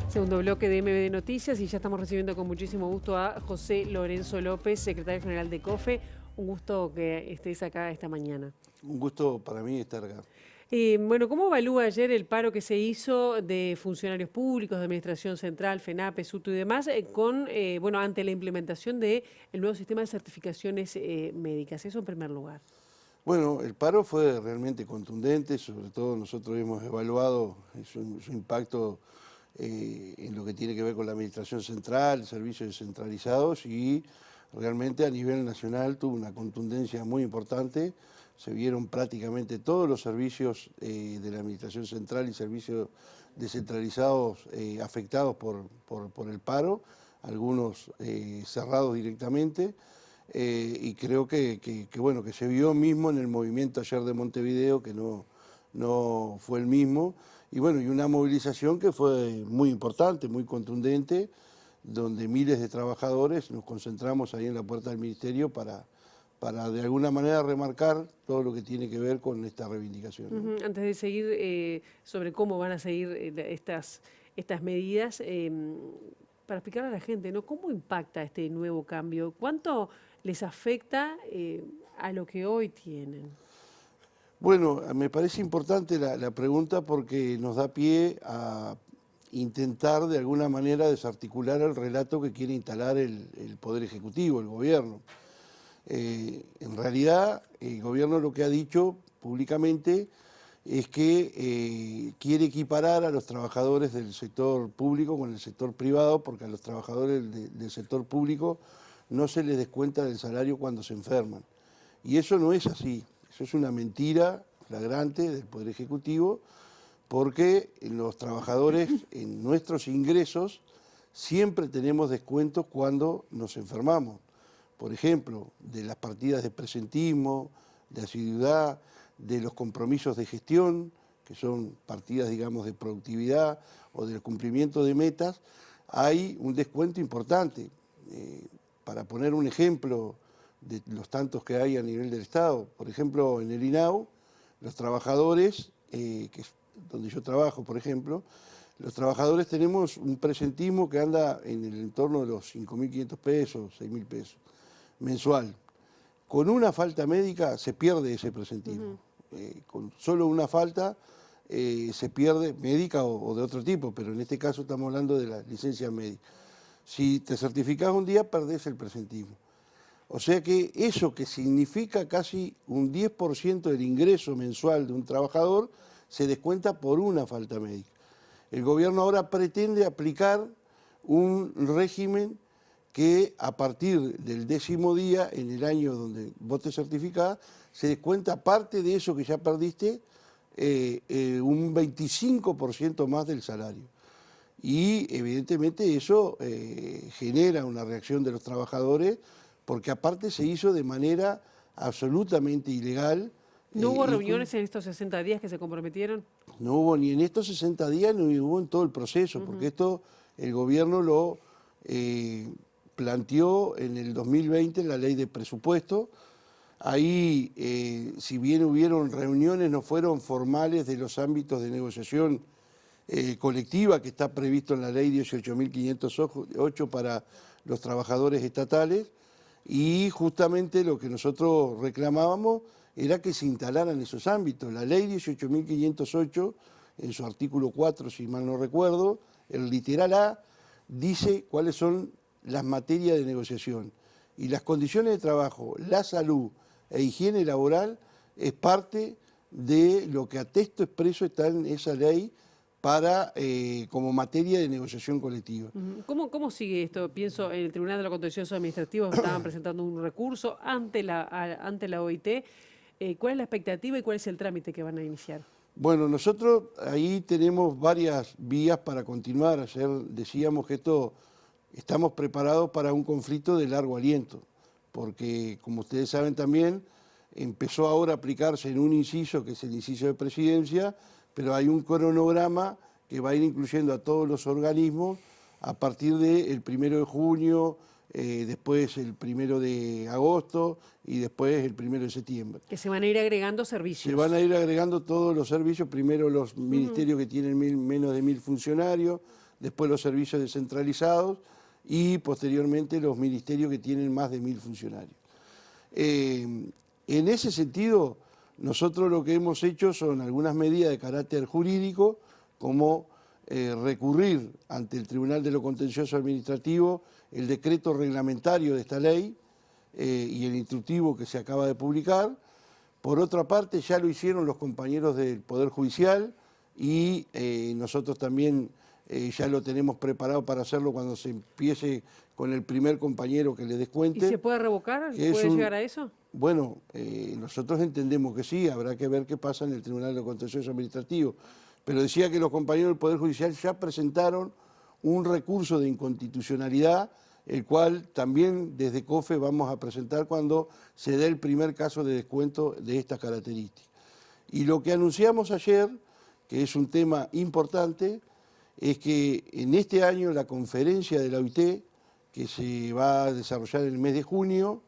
Segundo bloque de MBD Noticias y ya estamos recibiendo con muchísimo gusto a José Lorenzo López, secretario general de COFE. Un gusto que estés acá esta mañana. Un gusto para mí estar acá. Bueno, ¿cómo evalúa ayer el paro que se hizo de funcionarios públicos, de Administración Central, FENAPE, SUTU y demás, ante la implementación del nuevo sistema de certificaciones médicas? Eso en primer lugar. Bueno, el paro fue realmente contundente, sobre todo nosotros hemos evaluado su impacto en lo que tiene que ver con la Administración Central, servicios descentralizados, y realmente a nivel nacional tuvo una contundencia muy importante. Se vieron prácticamente todos los servicios de la Administración Central y servicios descentralizados afectados por el paro, algunos cerrados directamente, y creo que se vio mismo en el movimiento ayer de Montevideo, que no fue el mismo, y una movilización que fue muy importante, muy contundente, donde miles de trabajadores nos concentramos ahí en la puerta del Ministerio para de alguna manera remarcar todo lo que tiene que ver con esta reivindicación. Antes de seguir sobre cómo van a seguir estas medidas, para explicar a la gente, ¿no? ¿Cómo impacta este nuevo cambio? ¿Cuánto les afecta a lo que hoy tienen? Bueno, me parece importante la pregunta porque nos da pie a intentar de alguna manera desarticular el relato que quiere instalar el Poder Ejecutivo, el gobierno. En realidad, el gobierno lo que ha dicho públicamente es que quiere equiparar a los trabajadores del sector público con el sector privado, porque a los trabajadores del sector público no se les descuenta del salario cuando se enferman. Y eso no es así, eso es una mentira flagrante del Poder Ejecutivo, porque los trabajadores en nuestros ingresos siempre tenemos descuentos cuando nos enfermamos. Por ejemplo, de las partidas de presentismo, de asiduidad, de los compromisos de gestión, que son partidas, digamos, de productividad o del cumplimiento de metas, hay un descuento importante. Para poner un ejemplo de los tantos que hay a nivel del Estado, por ejemplo, en el INAU, los trabajadores, que es donde yo trabajo, por ejemplo, los trabajadores tenemos un presentismo que anda en el entorno de los 5.500 pesos, 6.000 pesos, mensual. Con una falta médica se pierde ese presentismo. Con solo una falta se pierde, médica o de otro tipo, pero en este caso estamos hablando de la licencia médica. Si te certificás un día, perdés el presentismo. O sea que eso que significa casi un 10% del ingreso mensual de un trabajador se descuenta por una falta médica. El gobierno ahora pretende aplicar un régimen que a partir del 10º día, en el año donde vos te certificás, se descuenta parte de eso que ya perdiste, un 25% más del salario. Y evidentemente eso genera una reacción de los trabajadores, porque aparte se hizo de manera absolutamente ilegal. ¿No hubo reuniones en estos 60 días que se comprometieron? No hubo ni en estos 60 días, ni hubo en todo el proceso, porque esto el gobierno lo planteó en el 2020 en la ley de presupuesto. Ahí, si bien hubieron reuniones, no fueron formales de los ámbitos de negociación colectiva que está previsto en la ley 18.508 para los trabajadores estatales, y justamente lo que nosotros reclamábamos era que se instalaran esos ámbitos. La ley 18.508, en su artículo 4, si mal no recuerdo, el literal A, dice cuáles son las materias de negociación. Y las condiciones de trabajo, la salud e higiene laboral es parte de lo que a texto expreso está en esa ley para como materia de negociación colectiva. ¿Cómo sigue esto? Pienso en el Tribunal de lo Contencioso Administrativo, estaban presentando un recurso ante la OIT. ¿Cuál es la expectativa y cuál es el trámite que van a iniciar? Bueno, nosotros ahí tenemos varias vías para continuar. Ayer decíamos que estamos preparados para un conflicto de largo aliento, porque como ustedes saben también, empezó ahora a aplicarse en un inciso, que es el inciso de presidencia, pero hay un cronograma que va a ir incluyendo a todos los organismos a partir del 1 de junio, después el 1 de agosto y después el 1 de septiembre. Que se van a ir agregando servicios. Se van a ir agregando todos los servicios, primero los ministerios que tienen menos de 1.000 funcionarios, después los servicios descentralizados y posteriormente los ministerios que tienen más de 1.000 funcionarios. En ese sentido, nosotros lo que hemos hecho son algunas medidas de carácter jurídico, como recurrir ante el Tribunal de lo Contencioso Administrativo el decreto reglamentario de esta ley y el instructivo que se acaba de publicar. Por otra parte, ya lo hicieron los compañeros del Poder Judicial y nosotros también ya lo tenemos preparado para hacerlo cuando se empiece con el primer compañero que le descuente. ¿Y se puede revocar? ¿Puede llegar a eso? Bueno, nosotros entendemos que sí, habrá que ver qué pasa en el Tribunal de lo Contencioso Administrativo. Pero decía que los compañeros del Poder Judicial ya presentaron un recurso de inconstitucionalidad, el cual también desde COFE vamos a presentar cuando se dé el primer caso de descuento de estas características. Y lo que anunciamos ayer, que es un tema importante, es que en este año la conferencia de la OIT, que se va a desarrollar en el mes de junio,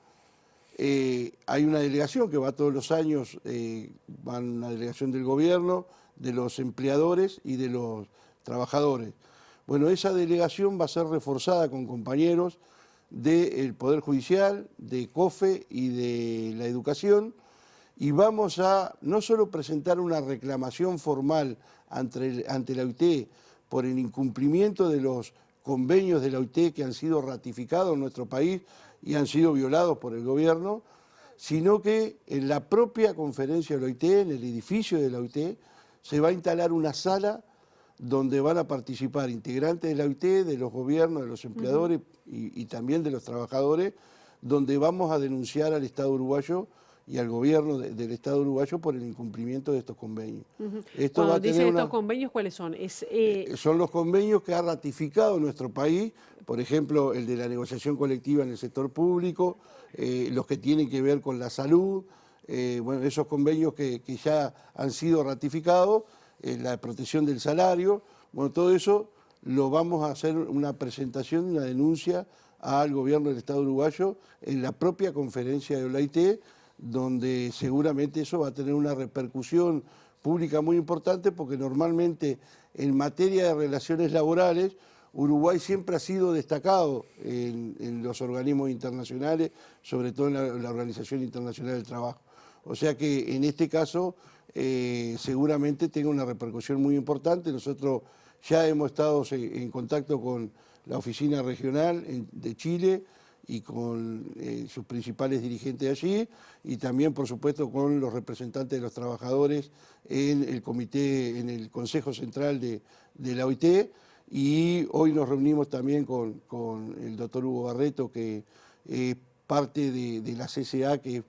hay una delegación que va todos los años, va una delegación del gobierno, de los empleadores y de los trabajadores. Bueno, esa delegación va a ser reforzada con compañeros del Poder Judicial, de COFE y de la Educación, y vamos a no solo presentar una reclamación formal ante la OIT por el incumplimiento de los convenios de la OIT que han sido ratificados en nuestro país y han sido violados por el gobierno, sino que en la propia conferencia de la OIT, en el edificio de la OIT, se va a instalar una sala donde van a participar integrantes de la OIT, de los gobiernos, de los empleadores y también de los trabajadores, donde vamos a denunciar al Estado uruguayo y al gobierno del Estado uruguayo por el incumplimiento de estos convenios. Cuando dicen estos convenios, ¿cuáles son? Son los convenios que ha ratificado nuestro país, por ejemplo, el de la negociación colectiva en el sector público, los que tienen que ver con la salud, bueno, esos convenios que ya han sido ratificados, la protección del salario, bueno, todo eso lo vamos a hacer una presentación, una denuncia al gobierno del Estado uruguayo en la propia conferencia de OIT, donde seguramente eso va a tener una repercusión pública muy importante, porque normalmente en materia de relaciones laborales Uruguay siempre ha sido destacado en los organismos internacionales, sobre todo en la Organización Internacional del Trabajo. O sea que en este caso seguramente tenga una repercusión muy importante. Nosotros ya hemos estado en contacto con la oficina regional de Chile y con sus principales dirigentes allí, y también, por supuesto, con los representantes de los trabajadores en el comité, en el Consejo Central de la OIT, y hoy nos reunimos también con el doctor Hugo Barreto, que es parte de la CCA, que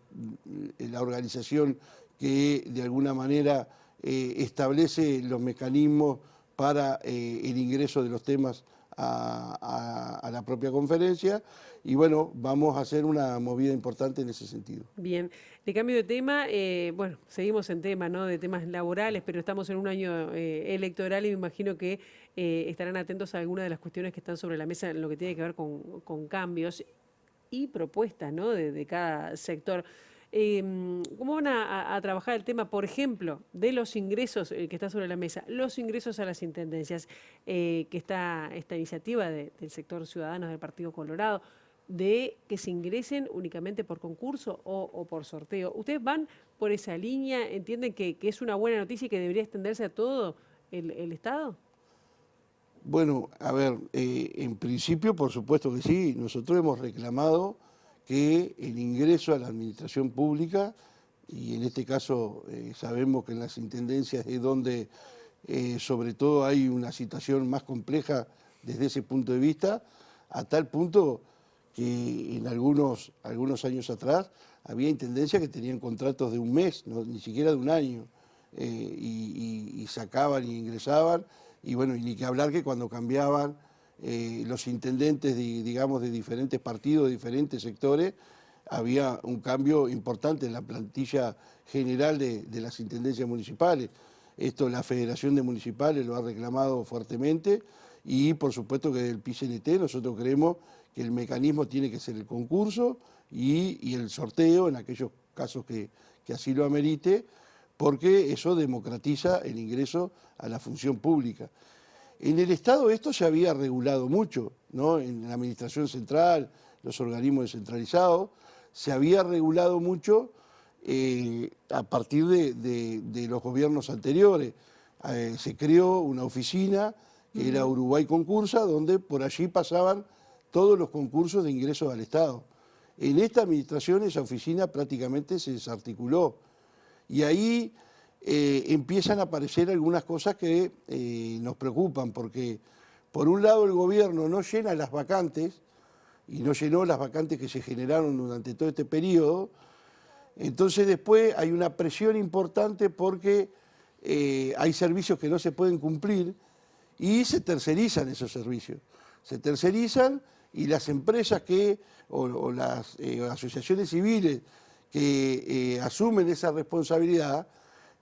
es la organización que de alguna manera establece los mecanismos para el ingreso de los temas a la propia conferencia, y bueno, vamos a hacer una movida importante en ese sentido. Bien, de cambio de tema, bueno, seguimos en tema, ¿no?, de temas laborales, pero estamos en un año electoral y me imagino que estarán atentos a algunas de las cuestiones que están sobre la mesa en lo que tiene que ver con cambios y propuestas, ¿no?, de cada sector. ¿Cómo van a trabajar el tema, por ejemplo, de los ingresos que está sobre la mesa, los ingresos a las intendencias, que está esta iniciativa del sector Ciudadanos del Partido Colorado, de que se ingresen únicamente por concurso o por sorteo? ¿Ustedes van por esa línea? ¿Entienden que es una buena noticia y que debería extenderse a todo el Estado? Bueno, a ver, en principio, por supuesto que sí. Nosotros hemos reclamado que el ingreso a la administración pública, y en este caso sabemos que en las intendencias es donde sobre todo hay una situación más compleja desde ese punto de vista, a tal punto que en algunos años atrás había intendencias que tenían contratos de un mes, ni siquiera de un año, y sacaban y ingresaban, y bueno, y ni que hablar que cuando cambiaban los intendentes, digamos, de diferentes partidos, de diferentes sectores, había un cambio importante en la plantilla general de las intendencias municipales. Esto la Federación de Municipales lo ha reclamado fuertemente, y por supuesto que del PCNT nosotros creemos que el mecanismo tiene que ser el concurso y el sorteo en aquellos casos que así lo amerite, porque eso democratiza el ingreso a la función pública. En el Estado esto se había regulado mucho, ¿no? En la Administración Central, los organismos descentralizados, se había regulado mucho a partir de los gobiernos anteriores. Se creó una oficina que era Uruguay Concursa, donde por allí pasaban todos los concursos de ingresos al Estado. En esta administración esa oficina prácticamente se desarticuló, y ahí empiezan a aparecer algunas cosas que nos preocupan, porque por un lado el gobierno no llena las vacantes, y no llenó las vacantes que se generaron durante todo este periodo. Entonces después hay una presión importante porque hay servicios que no se pueden cumplir y se tercerizan esos servicios. Se tercerizan, y las empresas o las asociaciones civiles que asumen esa responsabilidad,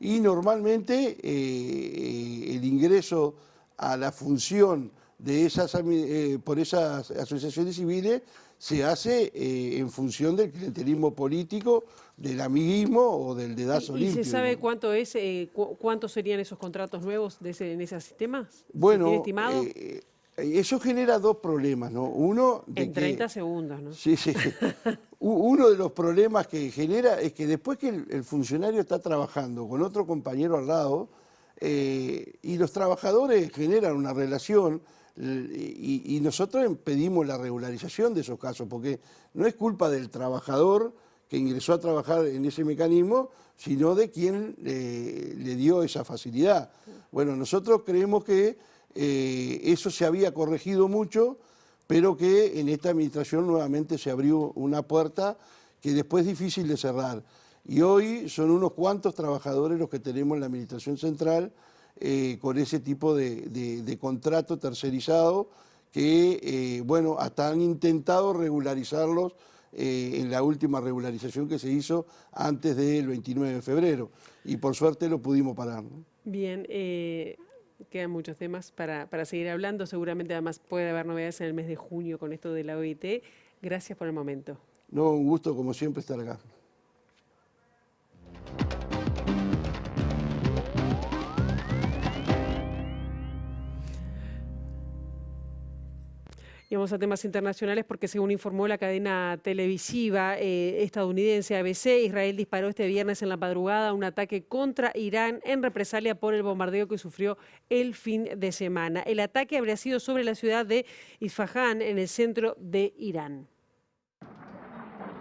y normalmente el ingreso a la función de por esas asociaciones civiles se hace en función del clientelismo político, del amiguismo o del dedazo limpio. ¿Y se sabe cuánto cuántos serían esos contratos nuevos en esos sistemas? Bueno, ¿Tiene estimado? Eso genera dos problemas, ¿no? Uno, en 30 segundos, ¿no? Sí, sí. Uno de los problemas que genera es que después que el funcionario está trabajando con otro compañero al lado, y los trabajadores generan una relación, y nosotros pedimos la regularización de esos casos, porque no es culpa del trabajador que ingresó a trabajar en ese mecanismo, sino de quien le dio esa facilidad. Bueno, nosotros creemos que eso se había corregido mucho, pero que en esta administración nuevamente se abrió una puerta que después es difícil de cerrar. Y hoy son unos cuantos trabajadores los que tenemos en la administración central con ese tipo de contrato tercerizado que, bueno, hasta han intentado regularizarlos en la última regularización que se hizo antes del 29 de febrero. Y por suerte lo pudimos parar, ¿no? Bien, quedan muchos temas para seguir hablando. Seguramente además puede haber novedades en el mes de junio con esto de la OIT. Gracias por el momento. No, un gusto como siempre estar acá. Y vamos a temas internacionales porque según informó la cadena televisiva estadounidense ABC, Israel disparó este viernes en la madrugada un ataque contra Irán en represalia por el bombardeo que sufrió el fin de semana. El ataque habría sido sobre la ciudad de Isfahán, en el centro de Irán.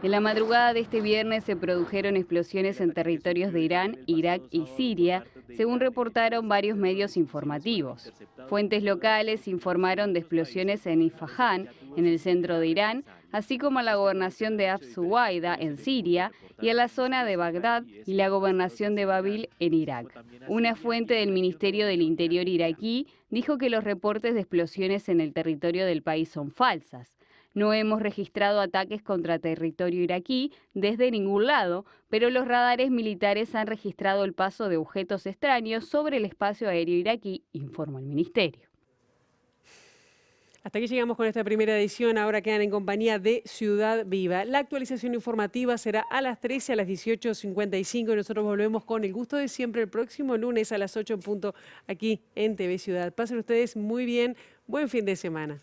En la madrugada de este viernes se produjeron explosiones en territorios de Irán, Irak y Siria, según reportaron varios medios informativos. Fuentes locales informaron de explosiones en Isfahán, en el centro de Irán, así como en la gobernación de Af-Suwaida, en Siria, y en la zona de Bagdad y la gobernación de Babil, en Irak. Una fuente del Ministerio del Interior iraquí dijo que los reportes de explosiones en el territorio del país son falsas. No hemos registrado ataques contra territorio iraquí desde ningún lado, pero los radares militares han registrado el paso de objetos extraños sobre el espacio aéreo iraquí, informó el ministerio. Hasta aquí llegamos con esta primera edición. Ahora quedan en compañía de Ciudad Viva. La actualización informativa será a las 13, a las 18:55. Y nosotros volvemos con el gusto de siempre el próximo lunes a las 8 en punto aquí en TV Ciudad. Pasen ustedes muy bien. Buen fin de semana.